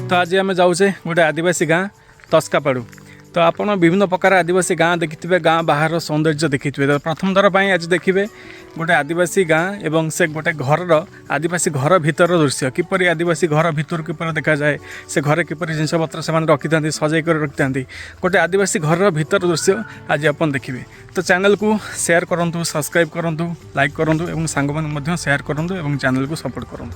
तो आज आम जाऊे गोटे आदिवासी गाँ तस्कापाड़ू। तो आप विभिन्न प्रकार आदिवासी गाँ देखिथे, गाँ बाहर सौंदर्य देखिथे। तो प्रथम थर पर आज देखिए गोटे आदिवासी गाँ एवं से गोटे घर आदिवासी घर भीतर दृश्य किपरि आदिवासी घर भीतर किपर देखा जाए, से घरे किपरि जिनपतर से रखी था सजाई कर रखी था। गोटे आदिवासी घर भीतर दृश्य आज आप देखिए। तो चैनल को शेयर करूँ, सब्सक्राइब करूँ, लाइक करूँ और सांग मैंने शेयर करूँ और चैनल को सपोर्ट करूँ।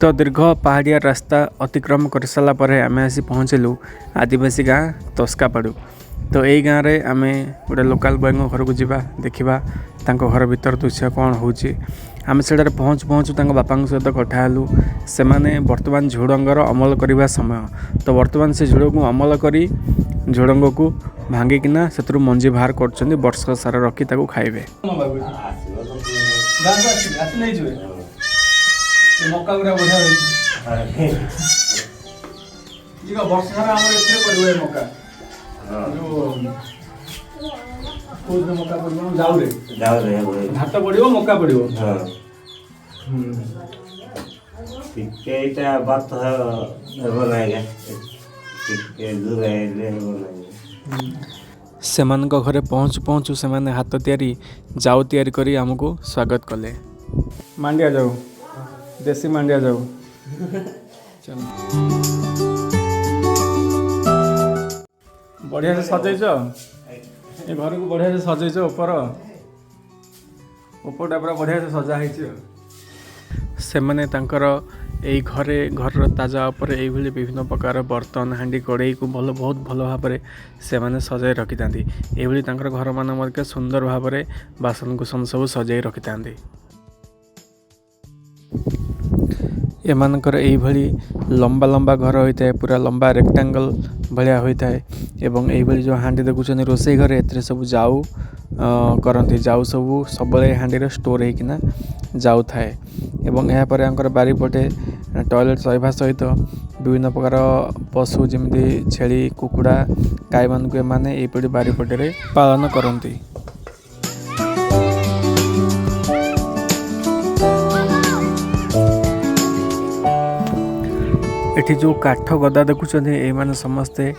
तो दीर्घ पहाड़िया रास्ता अतिक्रम कर सारा पर आम आसी पहुँचलु आदिवासी गाँ तस्कापाड़ू। तो यही गाँव में आम गोटे लोकाल बॉय घर को जावा देखा घर भीतर दृश्य कौन हो। आम से पहुँचु पहुँचु बापा सहित कथा हेलु। से माने वर्तमान झुडंगर अमल करने समय। तो वर्तमान से झुड़ को अमल करी झुडंग को भांगिकिना से मंजी बाहर कर वर्ष सारा रखी खाइबे। मक्का गुरा बढ़िया रही वर्ष सारा आम पड़े मक्का मक्का पड़ो जाऊ भात पड़ो मक्का पड़ो से घरे पहुँचु पहुँचु से हाथ तैयारी जाऊ तैयारी करी आमको स्वागत कले। मांडिया जाऊ, देसी मांडिया जाऊ। चलो बढ़िया से सजैच ये घर को, बढ़िया से सजैच ऊपरटा पूरा बढ़िया से सजा से मैंने यही घरे घर ताजा उपर यही विभिन्न प्रकार बर्तन हांडी कड़े को बहुत भल भाव से मैंने सजाई रखी था। ये घर मान सुंदर भाव बासन कुसन सब सजाई रखी था। एमानकर यही लंबा लंबा घर होता है, पूरा लंबा रेक्टांगल भाया होता है। एवं यही जो हांडी देखुं रोसई घर ए सब जाऊ करती, जाऊ सब सब हांडी स्टोर होना जाऊ थाए। एवं यापर बारीपटे टॉयलेट रहा सहित विभिन्न प्रकार पशु जमी छेली कुकुड़ा गाई मान को एमाने यहीपरि बारीपटे पालन करती। एठी जो काठ गदा देखुं ये मैंने समस्ते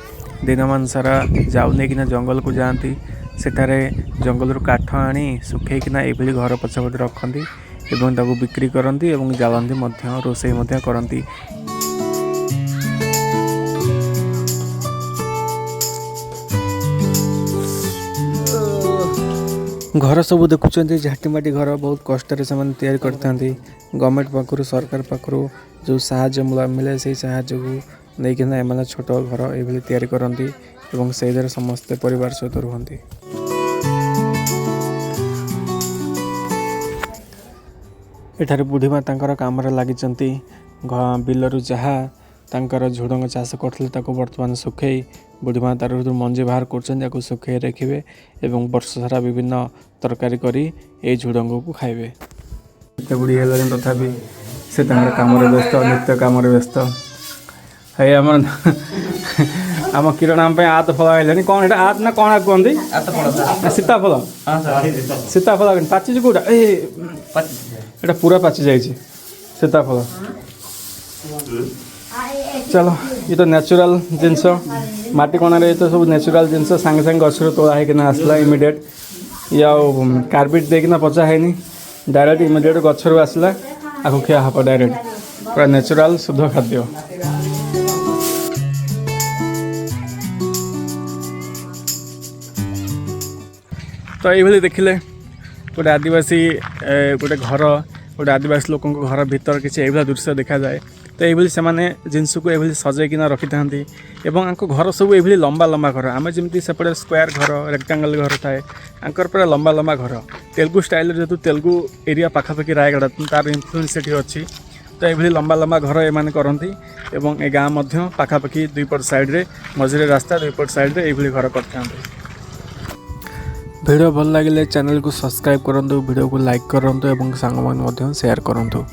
दिन मान सारा जाऊ नहीं जंगल को जाती, सेठारे जंगल काठ आनी सुखेकिना ये घर पछपटे रखती एवं ताको बिक्री करती और जालती रोसई करती। घर सब देखुं झाटीमाटी घर बहुत कष्ट से तैयारी करता। गवर्नमेंट पाखु सरकार पाखु जो साहाय्य मिले से साहाय्य को लेकिन एम छोट घर ये तैयारी करती और से समस्ते परिवार सहित रुहति। एठारे बुढ़ी माँ काम लगी बिलरू जहाँ तांकर झुडंग चाष करते वर्तमान सुखई बुढ़ी माँ तार मंजी बाहर कर सुखई रखिए और वर्ष सारा विभिन्न तरकारी करी ये झुडंग को खाइबे। एत बुढ़ी है तथापि से काम व्यस्त, नित्य काम व्यस्त है। आम किरण आम आत फल आइलानी कौन एटा आत ना कौन कहते सीताफल सीताफल पाची कौटा एटा पूरा पाची जाइए सीताफल। चलो ये तो नेचुरल जिनस माटी कणार ये तो सब नेचुरल जिनस सांगे सांगे गचर तोड़ा होना आसला इमिडिएट या कार्पेट देकिना पचा है डायरेक्ट इमिडिएट गचर आसला आखु खिया हम डायरेक्ट पूरा नेचुरल शुद्ध खाद्य। तो ये देखिले गोटे आदिवासी गोटे घर गोटे आदिवासी लोक घर भीतर किसी यही दृश्य देखा जाए। तो ये से जिनस को ये सजाइकिना रखी था घर सब ये लंबा लंबा घर आम जमी सेपटे स्क्वायर घर रेक्टांगल घर थाए आंकर पूरा लंबा लंबा घर तेलुगु स्टाइल जेहतु तेलुगु एरिया पाखापाखि रायगढ़ तार इन्फ्लुएंस से अच्छी। तो ये लंबा लंबा घर एम करती और ये गाँव पाखापाखि दुईपट साइड्रे मझे रास्ता दुईपट साइड्रे ये घर करते। वीडियो भल लगे चैनल को सब्सक्राइब करूँ, वीडियो को लाइक करूँ और सांग शेयर करूँ।